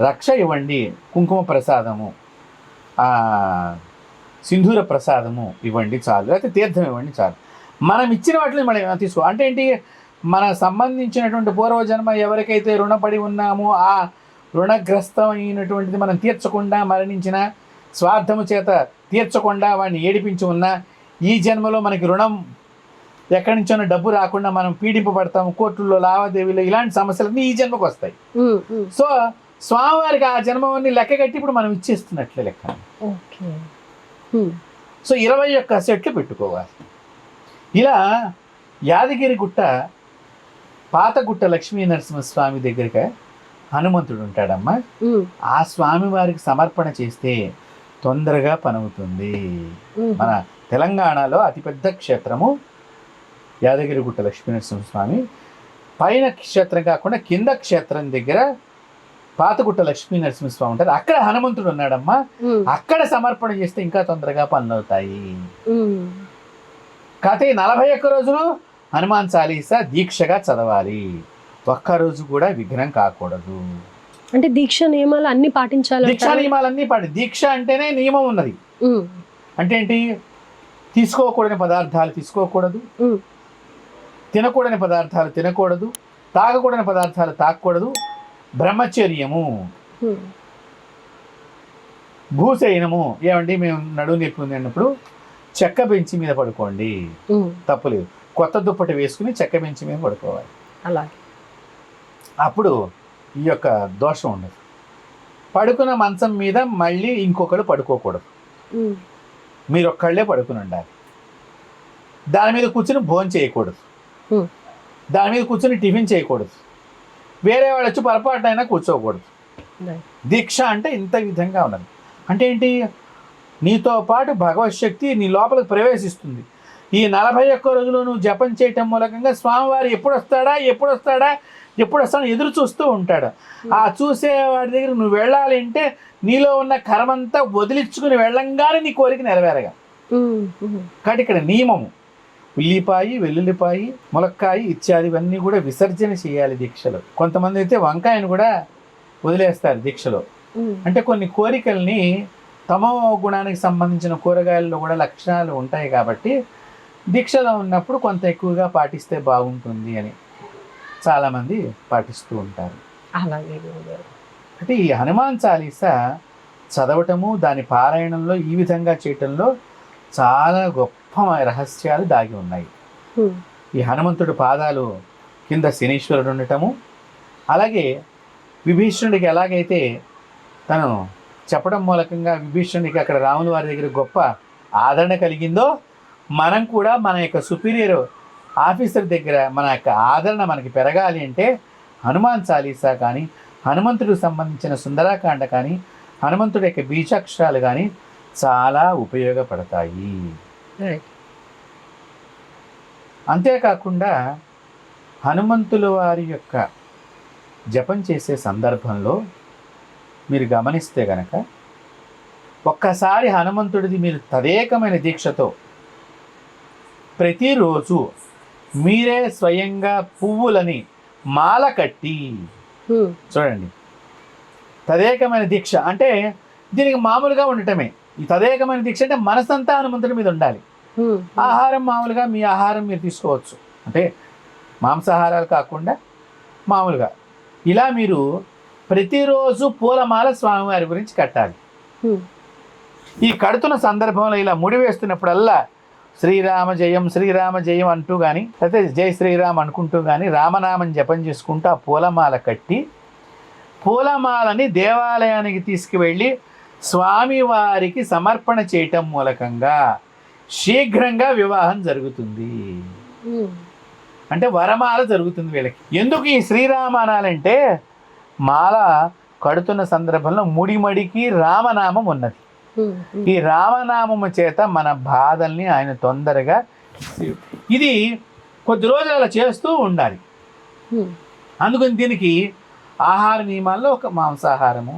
రక్ష ఇవ్వండి, కుంకుమ ప్రసాదము, సింధూర ప్రసాదము ఇవ్వండి చాలు, లేకపోతే తీర్థం ఇవ్వండి చాలు. మనం ఇచ్చిన వాటిని మనం తీసుకో అంటే ఏంటి, మన సంబంధించినటువంటి పూర్వజన్మ ఎవరికైతే రుణపడి ఉన్నామో ఆ రుణగ్రస్తమైనటువంటిది మనం తీర్చకుండా మరణించిన, స్వార్థము చేత తీర్చకుండా వాడిని ఏడిపించి ఉన్నా, ఈ జన్మలో మనకి రుణం ఎక్కడి నుంచో డబ్బు రాకుండా మనం పీడింపబడతాము, కోర్టుల్లో లావాదేవీలు ఇలాంటి సమస్యలన్నీ ఈ జన్మకు వస్తాయి. సో స్వామివారికి ఆ జన్మవన్నీ లెక్క కట్టి ఇప్పుడు మనం ఇచ్చేస్తున్నట్లే లెక్క. సో 21 సెట్లు పెట్టుకోవాలి. ఇలా యాదగిరిగుట్ట పాతగుట్ట లక్ష్మీ నరసింహస్వామి దగ్గరగా హనుమంతుడు ఉంటాడమ్మా. ఆ స్వామి వారికి సమర్పణ చేస్తే తొందరగా పనవుతుంది. మన తెలంగాణలో అతిపెద్ద క్షేత్రము యాదగిరిగుట్ట లక్ష్మీ నరసింహస్వామి. పైన క్షేత్రం కాకుండా కింద క్షేత్రం దగ్గర పాతగుట్ట లక్ష్మీ నరసింహస్వామి ఉంటారు. అక్కడ హనుమంతుడు ఉన్నాడమ్మా. అక్కడ సమర్పణ చేస్తే ఇంకా తొందరగా పనులు అవుతాయి. కాకపోతే 41 రోజులు హనుమాన్ చాలీసా దీక్షగా చదవాలి. ఒక్కరోజు కూడా విఘ్నం కాకూడదు. అంటే దీక్ష నియమాలు అన్ని పాటించాలి. దీక్షా నియమాలన్నీ దీక్ష అంటేనే నియమం ఉన్నది. అంటే ఏంటి, తీసుకోకూడని పదార్థాలు తీసుకోకూడదు, తినకూడని పదార్థాలు తినకూడదు, తాగకూడని పదార్థాలు తాగకూడదు, బ్రహ్మచర్యము, భూశయనము. ఏమండి మేము నడువు నొప్పి ఉంది అన్నప్పుడు చెక్క బెంచి మీద పడుకోండి, తప్పులేదు. కొత్త దుప్పటి వేసుకుని చెక్క బెంచి మీద పడుకోవాలి. అలాగే అప్పుడు ఈ యొక్క దోషం ఉండదు. పడుకున్న మంచం మీద మళ్ళీ ఇంకొకరు పడుకోకూడదు, మీరు ఒక్కళ్ళే పడుకుని ఉండాలి. దాని మీద కూర్చుని భోజనం చేయకూడదు, దాని మీద కూర్చుని టిఫిన్ చేయకూడదు, వేరే వాళ్ళు వచ్చి పొరపాటు అయినా కూర్చోకూడదు. దీక్ష అంటే ఇంత విధంగా ఉన్నది. అంటే ఏంటి, నీతో పాటు భగవత్ శక్తి నీ లోపలికి ప్రవేశిస్తుంది. ఈ 41 రోజులు నువ్వు జపం చేయటం మూలకంగా స్వామివారు ఎప్పుడు వస్తాడా ఎదురు చూస్తూ ఉంటాడు. ఆ చూసే వాడి దగ్గర నువ్వు వెళ్ళాలి అంటే నీలో ఉన్న కర్మంతా వదిలించుకుని వెళ్ళంగానే నీ కోరిక నెరవేరగా. కాబట్టి ఇక్కడ నియమము ఉల్లిపాయి, వెల్లుల్లిపాయి, ములక్కాయి ఇత్యాదివన్నీ కూడా విసర్జన చేయాలి దీక్షలో. కొంతమంది అయితే వంకాయను కూడా వదిలేస్తారు దీక్షలో. అంటే కొన్ని కోరికల్ని తమో గుణానికి సంబంధించిన కూరగాయల్లో కూడా లక్షణాలు ఉంటాయి కాబట్టి దీక్షలో ఉన్నప్పుడు కొంత ఎక్కువగా పాటిస్తే బాగుంటుంది అని చాలామంది పాటిస్తూ ఉంటారు. అలాగే అంటే ఈ హనుమాన్ చాలీసా చదవటము, దాని పారాయణంలో ఈ విధంగా చేయటంలో చాలా గొప్ప రహస్యాలు దాగి ఉన్నాయి. ఈ హనుమంతుడి పాదాలు కింద శనీశ్వరుడు ఉండటము, అలాగే విభీషణుడికి ఎలాగైతే తను చెప్పడం మూలకంగా విభీషణుడికి అక్కడ రాముల వారి దగ్గర గొప్ప ఆదరణ కలిగిందో, మనం కూడా మన యొక్క సుపీరియర్ ఆఫీసర్ దగ్గర మన యొక్క ఆదరణ మనకి పెరగాలి అంటే హనుమాన్ చాలీసా కానీ, హనుమంతుడికి సంబంధించిన సుందరాకాండ కానీ, హనుమంతుడి యొక్క బీజాక్షరాలు కానీ చాలా ఉపయోగపడతాయి. అంతేకాకుండా హనుమంతుల వారి యొక్క జపం చేసే సందర్భంలో మీరు గమనిస్తే గనక ఒక్కసారి హనుమంతుడిది మీరు తదేకమైన దీక్షతో ప్రతిరోజు మీరే స్వయంగా పువ్వులని మాల కట్టి చూడండి. తదేకమైన దీక్ష అంటే దీనికి మామూలుగా ఉండటమే. ఈ తదేకమైన దీక్ష అంటే మనసంతా హనుమంతుడి మీద ఉండాలి. ఆహారం మామూలుగా మీ ఆహారం మీరు తీసుకోవచ్చు, అంటే మాంసాహారాలు కాకుండా మామూలుగా ఇలా మీరు ప్రతిరోజు పూలమాల స్వామివారి గురించి కట్టాలి. ఈ కడుతున్న సందర్భంలో ఇలా ముడి వేస్తున్నప్పుడల్లా శ్రీరామ జయం అంటూ కానీ, లేకపోతే జై శ్రీరామ్ అనుకుంటూ కానీ రామనామం జపం చేసుకుంటూ ఆ పూలమాల కట్టి పూలమాలని దేవాలయానికి తీసుకువెళ్ళి స్వామివారికి సమర్పణ చేయటం మూలకంగా శీఘ్రంగా వివాహం జరుగుతుంది. అంటే వరమాల జరుగుతుంది వీళ్ళకి. ఎందుకు ఈ శ్రీరామ అనాలంటే మాల కడుతున్న సందర్భంలో ముడిమడికి రామనామం ఉన్నది. ఈ రామనామము చేత మన బాధల్ని ఆయన తొందరగా, ఇది కొద్ది రోజులు అలా చేస్తూ ఉండాలి. అందుకని దీనికి ఆహార నియమాల్లో ఒక మాంసాహారము,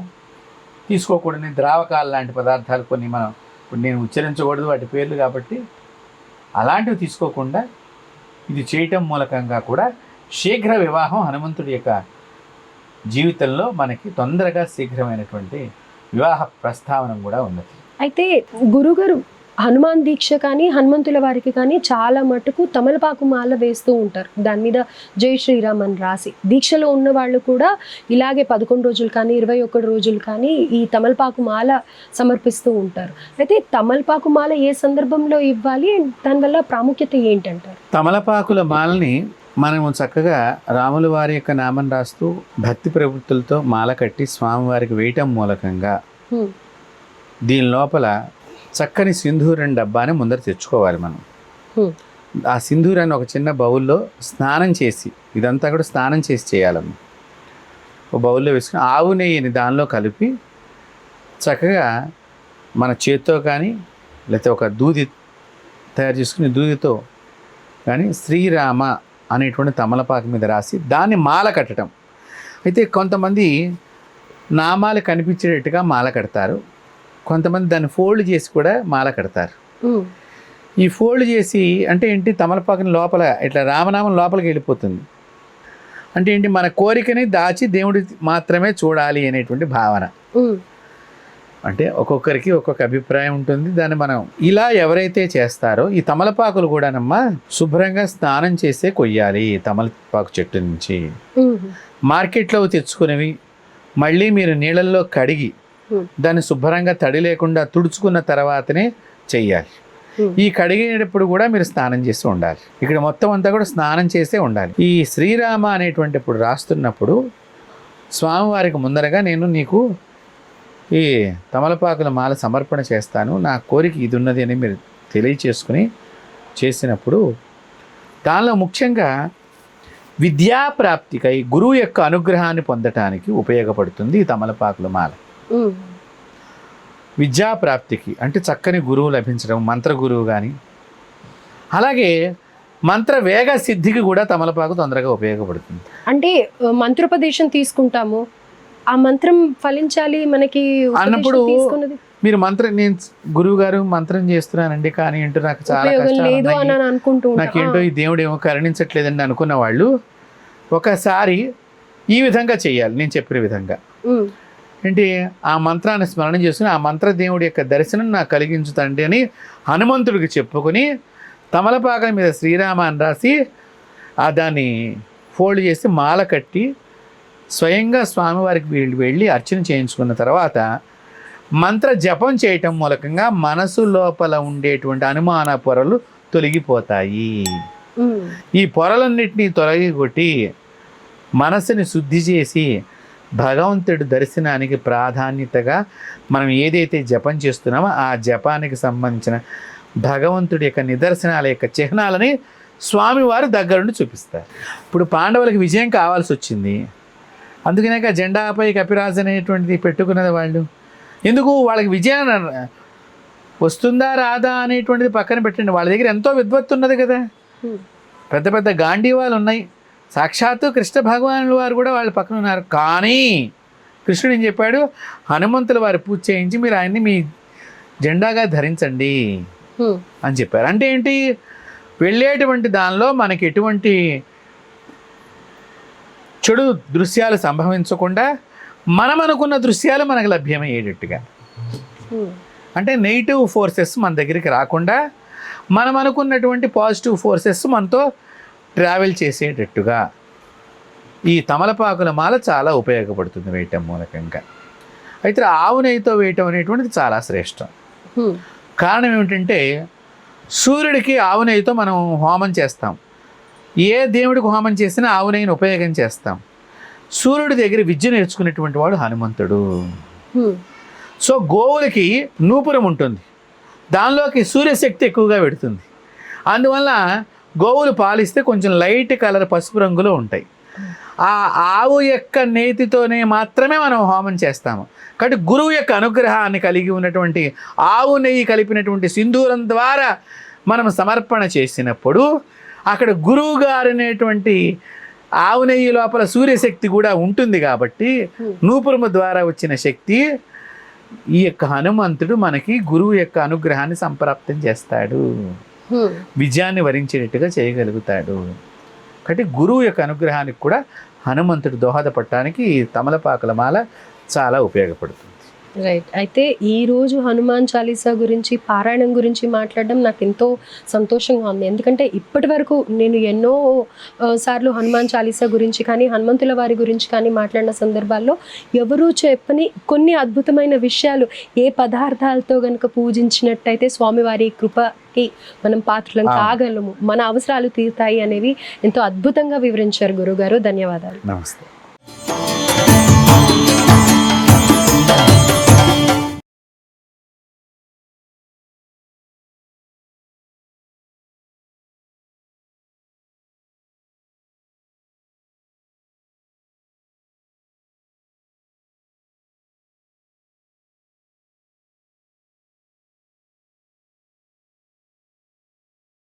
తీసుకోకూడని ద్రావకాలు లాంటి పదార్థాలు కొన్ని, మనం ఇప్పుడు నేను ఉచ్చరించకూడదు వాటి పేర్లు కాబట్టి అలాంటివి తీసుకోకుండా ఇది చేయటం మూలకంగా కూడా శీఘ్ర వివాహం హనుమంతుడి యొక్క జీవితంలో మనకి తొందరగా శీఘ్రమైనటువంటి వివాహ ప్రస్తావన కూడా ఉన్నది. అయితే గురుగారు హనుమాన్ దీక్ష కానీ హనుమంతుల వారికి కానీ చాలా మటుకు తమలపాకు మాల వేస్తూ ఉంటారు. దాని మీద జై శ్రీరామ్ అని రాసి దీక్షలో ఉన్న వాళ్ళు కూడా ఇలాగే 11 రోజులు కానీ 21 రోజులు కానీ ఈ తమలపాకు మాల సమర్పిస్తూ ఉంటారు. అయితే తమలపాకు మాల ఏ సందర్భంలో ఇవ్వాలి, దానివల్ల ప్రాముఖ్యత ఏంటంటారు? తమలపాకుల మాలని మనము చక్కగా రాముల వారి యొక్క నామం రాస్తూ భక్తి ప్రవృత్తులతో మాల కట్టి స్వామివారికి వేయటం మూలకంగా దీని లోపల చక్కని సింధూరం డబ్బాని ముందర తెచ్చుకోవాలి మనం. ఆ సింధూరాన్ని ఒక చిన్న బౌల్లో స్నానం చేసి, ఇదంతా కూడా స్నానం చేసి చేయాలమ్మ. ఒక బౌల్లో వేసుకుని ఆవు నెయ్యిని దానిలో కలిపి చక్కగా మన చేత్తో కానీ లేకపోతే ఒక దూది తయారు చేసుకుని దూదితో కానీ శ్రీరామ అనేటువంటి తమలపాకు మీద రాసి దాన్ని మాల కట్టడం. అయితే కొంతమంది నామాలు కనిపించేటట్టుగా మాల కడతారు, కొంతమంది దాన్ని ఫోల్డ్ చేసి కూడా మాల కడతారు. ఈ ఫోల్డ్ చేసి అంటే ఏంటి, తమలపాకుని లోపల ఇట్లా రామనామం లోపలికి వెళ్ళిపోతుంది. అంటే ఏంటి, మన కోరికని దాచి దేవుడి మాత్రమే చూడాలి అనేటువంటి భావన. అంటే ఒక్కొక్కరికి ఒక్కొక్క అభిప్రాయం ఉంటుంది. దాన్ని మనం ఇలా ఎవరైతే చేస్తారో, ఈ తమలపాకులు కూడానమ్మా శుభ్రంగా స్నానం చేసే కొయ్యాలి. తమలపాకు చెట్టు నుంచి మార్కెట్లో తెచ్చుకునేవి మళ్ళీ మీరు నీళ్ళల్లో కడిగి దాన్ని శుభ్రంగా తడి లేకుండా తుడుచుకున్న తర్వాతనే చెయ్యాలి. ఈ కడిగేటప్పుడు కూడా మీరు స్నానం చేసి ఉండాలి. ఇక్కడ మొత్తం అంతా కూడా స్నానం చేసే ఉండాలి. ఈ శ్రీరామ అనేటువంటి ఇప్పుడు రాస్తున్నప్పుడు స్వామివారికి ముందరగా నేను నీకు ఈ తమలపాకుల మాల సమర్పణ చేస్తాను, నా కోరిక ఇది ఉన్నది అని మీరు తెలియచేసుకుని చేసినప్పుడు దానిలో ముఖ్యంగా విద్యాప్రాప్తికై గురువు యొక్క అనుగ్రహాన్ని పొందటానికి ఉపయోగపడుతుంది ఈ తమలపాకుల మాల. విద్యాప్రాప్తికి అంటే చక్కని గురువు లభించడం, మంత్ర గురువు కానీ, అలాగే మంత్ర వేగ సిద్ధికి కూడా తమలపాకు తొందరగా ఉపయోగపడుతుంది. అంటే మంత్రోపదేశం తీసుకుంటాము, ఆ మంత్రం ఫలించాలి మనకి అన్నప్పుడు మీరు నేను గురువు గారు మంత్రం చేస్తున్నానండి కానీ ఏంటో నాకు చాలా కష్టం, నాకేంటో ఈ దేవుడు ఏమో కరుణించట్లేదండి అనుకున్న వాళ్ళు ఒకసారి ఈ విధంగా చేయాలి. నేను చెప్పిన విధంగా ఏంటి, ఆ మంత్రాన్ని స్మరణ చేసుకుని ఆ మంత్ర దేవుడి యొక్క దర్శనం నాకు కలిగించుతండి అని హనుమంతుడికి చెప్పుకొని తమలపాకుల మీద శ్రీరామ అని రాసి దాన్ని ఫోల్డ్ చేసి మాల కట్టి స్వయంగా స్వామివారికి వెళ్ళి అర్చన చేయించుకున్న తర్వాత మంత్ర జపం చేయటం మూలకంగా మనసు లోపల ఉండేటువంటి అనుమాన పొరలు తొలగిపోతాయి. ఈ పొరలన్నిటినీ తొలగికొట్టి మనసుని శుద్ధి చేసి భగవంతుడి దర్శనానికి ప్రాధాన్యతగా మనం ఏదైతే జపం చేస్తున్నామో ఆ జపానికి సంబంధించిన భగవంతుడి యొక్క నిదర్శనాల యొక్క చిహ్నాలని స్వామివారు దగ్గరుండి చూపిస్తారు. ఇప్పుడు పాండవులకు విజయం కావాల్సి వచ్చింది, అందుకనే జెండాపై కపిరాజు అనేటువంటిది పెట్టుకున్నది వాళ్ళు. ఎందుకు, వాళ్ళకి విజయం వస్తుందా రాదా అనేటువంటిది పక్కన పెట్టండి, వాళ్ళ దగ్గర ఎంతో విద్వత్తు ఉన్నది కదా, పెద్ద పెద్ద గాంధీవాలు ఉన్నాయి, సాక్షాత్తు కృష్ణ భగవానుల వారు కూడా వాళ్ళ పక్కన ఉన్నారు. కానీ కృష్ణుడు ఏం చెప్పాడు, హనుమంతుల వారి పూజ చేయించి మీరు ఆయన్ని మీ జెండాగా ధరించండి అని చెప్పారు. అంటే ఏంటి, వెళ్ళేటువంటి దానిలో మనకి ఎటువంటి చెడు దృశ్యాలు సంభవించకుండా మనం అనుకున్న దృశ్యాలు మనకు లభ్యమయ్యేటట్టుగా, అంటే నెగిటివ్ ఫోర్సెస్ మన దగ్గరికి రాకుండా మనం అనుకున్నటువంటి పాజిటివ్ ఫోర్సెస్ మనతో ట్రావెల్ చేసేటట్టుగా ఈ తమలపాకుల మాల చాలా ఉపయోగపడుతుంది వేయటం మూలకంగా. అయితే ఆవు నెయ్యితో వేయటం అనేటువంటిది చాలా శ్రేష్టం. కారణం ఏమిటంటే సూర్యుడికి ఆవు నెయ్యితో మనం హోమం చేస్తాం, ఏ దేవుడికి హోమం చేసినా ఆవు నెయ్యిని ఉపయోగం చేస్తాం. సూర్యుడి దగ్గర విద్య నేర్చుకునేటువంటి వాడు హనుమంతుడు. హ్మ్. సో గోవులకి నూపురం ఉంటుంది, దానిలోకి సూర్యశక్తి ఎక్కువగా పెడుతుంది. అందువల్ల గోవులు పాలిస్తే కొంచెం లైట్ కలర్ పసుపు రంగులో ఉంటాయి. ఆ ఆవు యొక్క నేతితోనే మాత్రమే మనం హోమం చేస్తాము. కాబట్టి గురువు యొక్క అనుగ్రహాన్ని కలిగి ఉన్నటువంటి ఆవు నెయ్యి కలిపినటువంటి సింధూరం ద్వారా మనం సమర్పణ చేసినప్పుడు అక్కడ గురువు గారు అనేటువంటి ఆవు నెయ్యి లోపల సూర్యశక్తి కూడా ఉంటుంది. కాబట్టి నూపురము ద్వారా వచ్చిన శక్తి ఈ యొక్క హనుమంతుడు మనకి గురువు యొక్క అనుగ్రహాన్ని సంప్రాప్తం చేస్తాడు, విజయాన్ని వరించేటట్టుగా చేయగలుగుతాడు. కాబట్టి గురువు యొక్క అనుగ్రహానికి కూడా హనుమంతుడు దోహదపడటానికి ఈ తమలపాకుల మాల చాలా ఉపయోగపడుతుంది. రైట్. అయితే ఈరోజు హనుమాన్ చాలీసా గురించి, పారాయణం గురించి మాట్లాడడం నాకు ఎంతో సంతోషంగా ఉంది. ఎందుకంటే ఇప్పటి వరకు నేను ఎన్నో సార్లు హనుమాన్ చాలీసా గురించి కానీ, హనుమంతుల వారి గురించి కానీ మాట్లాడిన సందర్భాల్లో ఎవరూ చెప్పని కొన్ని అద్భుతమైన విషయాలు, ఏ పదార్థాలతో కనుక పూజించినట్టయితే స్వామివారి కృపకి మనం పాత్రలం కాగలము, మన అవసరాలు తీరుతాయి అనేవి ఎంతో అద్భుతంగా వివరించారు గురుగారు. ధన్యవాదాలు. నమస్తే.